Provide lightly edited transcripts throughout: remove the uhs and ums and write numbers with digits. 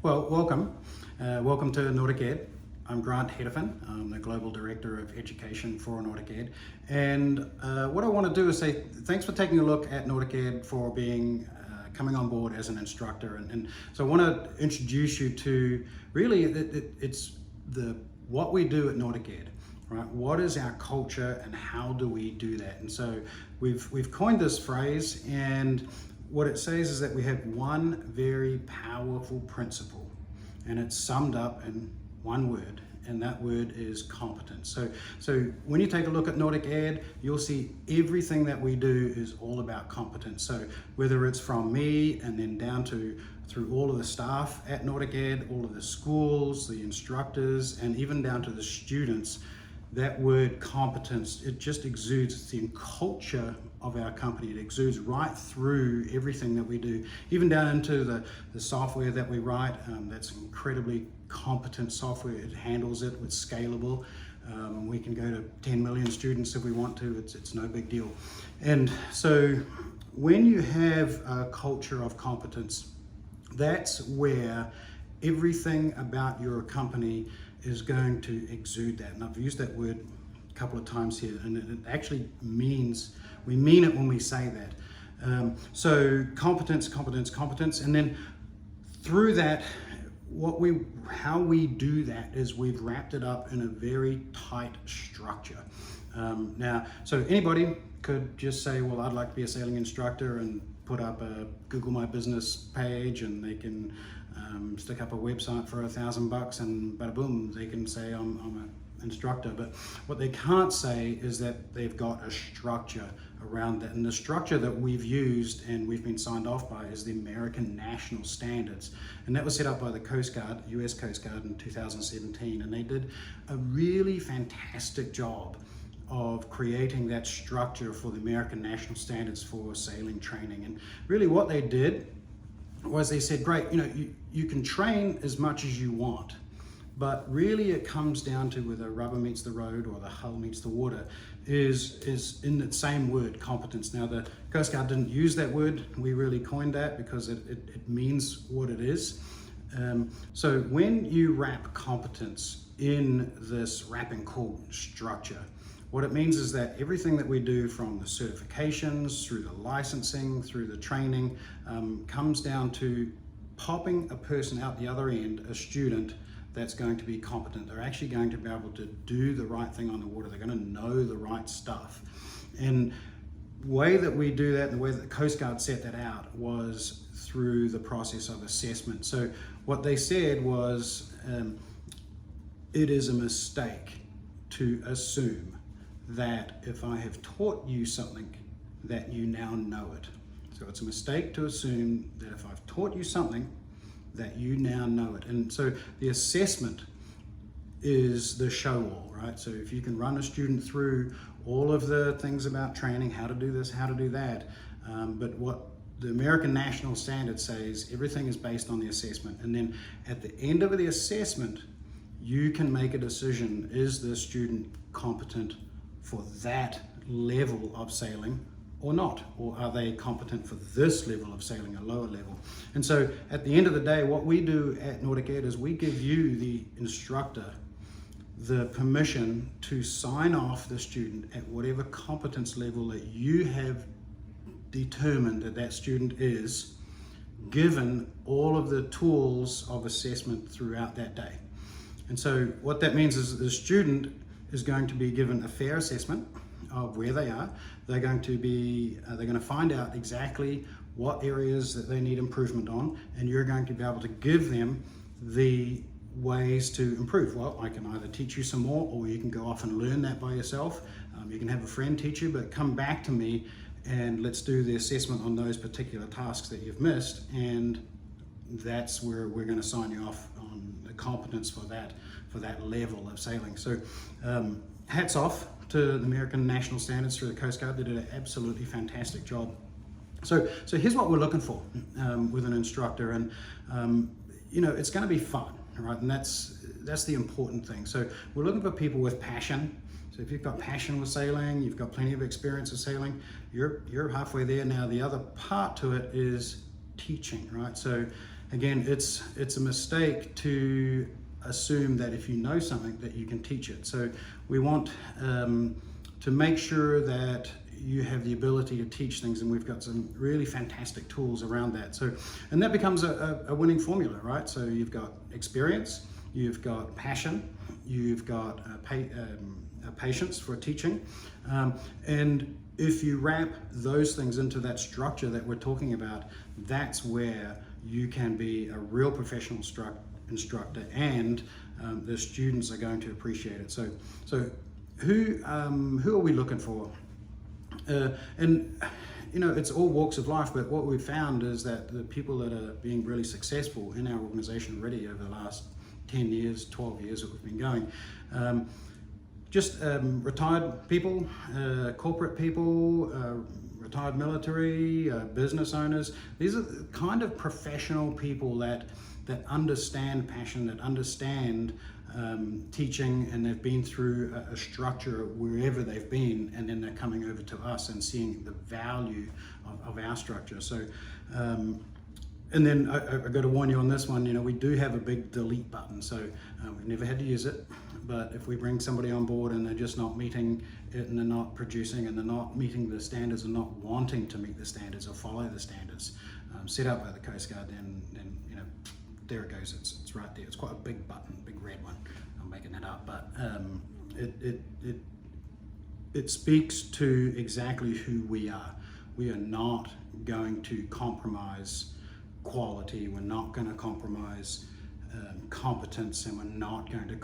Well, welcome. Welcome to NauticEd. I'm Grant Hedefin. I'm the Global Director of Education for NauticEd. And what I want to do is say thanks for taking a look at NauticEd, for being coming on board as an instructor. And so I want to introduce you to really it's what we do at NauticEd. Right? What is our culture and how do we do that? And so we've coined this phrase, and what it says is that we have one very powerful principle, and it's summed up in one word, and that word is competence. So when you take a look at NauticEd, you'll see everything that we do is all about competence. So whether it's from me and then down to through all of the staff at NauticEd, all of the schools, the instructors, and even down to the students, that word competence, it just exudes the culture of our company. It exudes right through everything that we do, even down into the software that we write. That's incredibly competent software. It handles it, it's scalable. We can go to 10 million students if we want to. It's no big deal. And so when you have a culture of competence, that's where everything about your company is going to exude that. And I've used that word a couple of times here, and it actually means, we mean it when we say that. So competence, competence, competence, and then through that, how we do that is we've wrapped it up in a very tight structure. Now, so anybody could just say, well, I'd like to be a sailing instructor, and put up a Google My Business page, and they can stick up a website for $1,000, and bada boom, they can say I'm an instructor. But what they can't say is that they've got a structure around that, and the structure that we've used and we've been signed off by is the American National Standards, and that was set up by the Coast Guard, US Coast Guard, in 2017, and they did a really fantastic job of creating that structure for the American National Standards for sailing training. And really what they did was they said, great, you can train as much as you want, but really it comes down to where the rubber meets the road or the hull meets the water is in that same word, competence. Now, the Coast Guard didn't use that word. We really coined that because it means what it is. So when you wrap competence in this wrapping called structure, what it means is that everything that we do, from the certifications through the licensing, through the training, comes down to popping a person out the other end, a student that's going to be competent. They're actually going to be able to do the right thing on the water. They're going to know the right stuff. And the way that we do that, and the way that the Coast Guard set that out, was through the process of assessment. So what they said was, it is a mistake to assume that if I have taught you something, that you now know it. So it's a mistake to assume that if I've taught you something, that you now know it. And so the assessment is the show-all, right? So if you can run a student through all of the things about training, how to do this, how to do that, but what the American National Standard says, everything is based on the assessment. And then at the end of the assessment, you can make a decision: is the student competent for that level of sailing or not? Or are they competent for this level of sailing, a lower level? And so at the end of the day, what we do at NauticEd is we give you, the instructor, the permission to sign off the student at whatever competence level that you have determined that that student is, given all of the tools of assessment throughout that day. And so what that means is that the student is going to be given a fair assessment of where they are. They're going to find out exactly what areas that they need improvement on, and you're going to be able to give them the ways to improve. Well, I can either teach you some more, or you can go off and learn that by yourself. You can have a friend teach you, but come back to me and let's do the assessment on those particular tasks that you've missed, and that's where we're going to sign you off on the competence for that level of sailing. So hats off to the American National Standards through the Coast Guard. They did an absolutely fantastic job. So here's what we're looking for with an instructor, and it's going to be fun, right? And that's the important thing. So we're looking for people with passion. So if you've got passion with sailing, you've got plenty of experience with sailing, you're halfway there. Now the other part to it is teaching, right? So again, it's a mistake to assume that if you know something that you can teach it. So we want to make sure that you have the ability to teach things, and we've got some really fantastic tools around that. So, and that becomes a winning formula, right? So you've got experience, you've got passion, you've got patience for teaching, and if you wrap those things into that structure that we're talking about, that's where you can be a real professional instructor, and the students are going to appreciate it. So who are we looking for? And you know, it's all walks of life, but what we've found is that the people that are being really successful in our organization already over the last 10 years, 12 years that we've been going, retired people, corporate people, retired military, business owners. These are the kind of professional people that understand passion, that understand teaching, and they've been through a structure wherever they've been, and then they're coming over to us and seeing the value of our structure. So, and then I've got to warn you on this one, you know, we do have a big delete button, so we've never had to use it, but if we bring somebody on board and they're just not meeting it, and they're not producing, and they're not meeting the standards, and not wanting to meet the standards or follow the standards set out by the Coast Guard, then you know, there it goes, it's right there. It's quite a big button, big red one. I'm making that up, but it speaks to exactly who we are. We are not going to compromise quality. We're not going to compromise competence, and we're not going to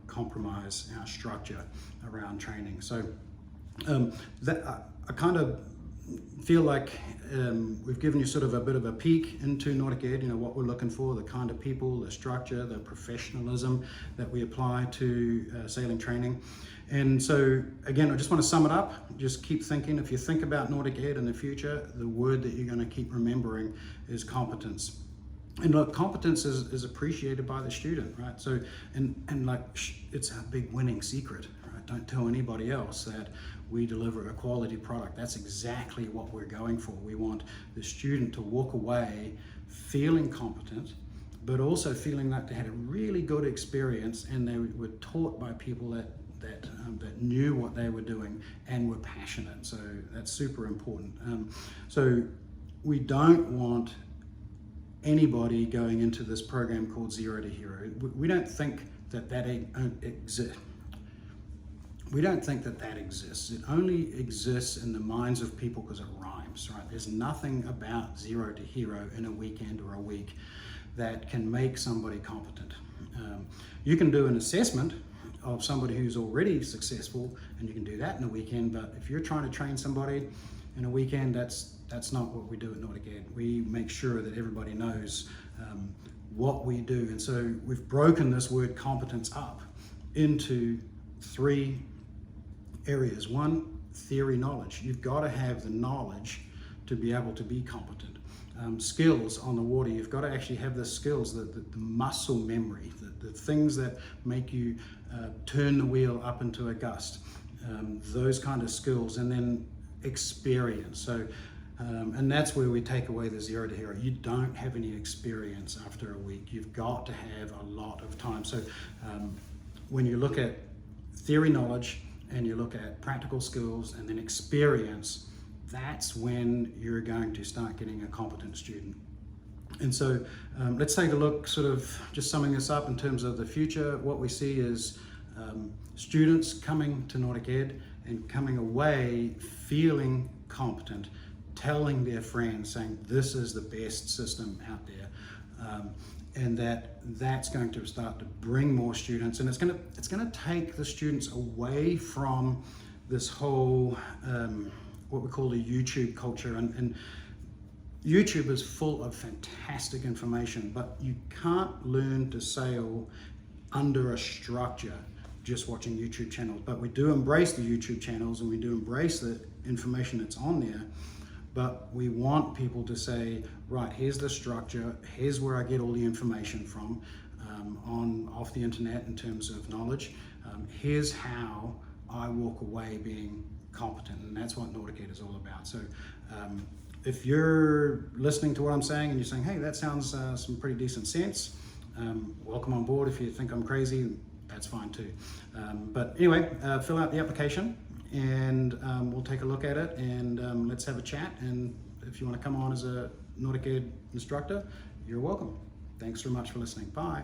compromise our structure around training. So that I kind of feel like we've given you sort of a bit of a peek into NauticEd, you know, what we're looking for, the kind of people, the structure, the professionalism that we apply to sailing training. And so again, I just want to sum it up. Just keep thinking. If you think about NauticEd in the future, the word that you're going to keep remembering is competence. And look, competence is appreciated by the student, right? So, and like, it's a big winning secret, right? Don't tell anybody else that we deliver a quality product. That's exactly what we're going for. We want the student to walk away feeling competent, but also feeling like they had a really good experience, and they were taught by people that knew what they were doing and were passionate. So that's super important. So we don't want anybody going into this program called Zero to Hero. We don't think that exists. We don't think that exists. It only exists in the minds of people because it rhymes, right? There's nothing about Zero to Hero in a weekend or a week that can make somebody competent. You can do an assessment of somebody who's already successful, and you can do that in a weekend, but if you're trying to train somebody in a weekend, that's not what we do at NauticEd. We make sure that everybody knows what we do. And so we've broken this word competence up into 3 areas. One, theory knowledge. You've got to have the knowledge to be able to be competent. Skills on the water, you've got to actually have the skills, the muscle memory, the things that make you turn the wheel up into a gust, those kind of skills. And then experience. So, and that's where we take away the Zero to Hero. You don't have any experience after a week. You've got to have a lot of time. So when you look at theory knowledge, and you look at practical skills, and then experience, that's when you're going to start getting a competent student. And so let's take a look, sort of just summing this up in terms of the future. What we see is students coming to NauticEd and coming away feeling competent, telling their friends, saying this is the best system out there, and that's going to start to bring more students, and it's going to take the students away from this whole what we call the YouTube culture. And YouTube is full of fantastic information, but you can't learn to sail under a structure just watching YouTube channels. But we do embrace the YouTube channels, and we do embrace the information that's on there, but we want people to say, right, here's the structure, here's where I get all the information from off the internet in terms of knowledge, here's how I walk away being competent. And that's what NauticEd is all about. So if you're listening to what I'm saying and you're saying, hey, that sounds some pretty decent sense, welcome on board. If you think I'm crazy, that's fine too. But anyway, fill out the application and we'll take a look at it and let's have a chat. And if you want to come on as a NauticEd instructor, you're welcome. Thanks so much for listening. Bye.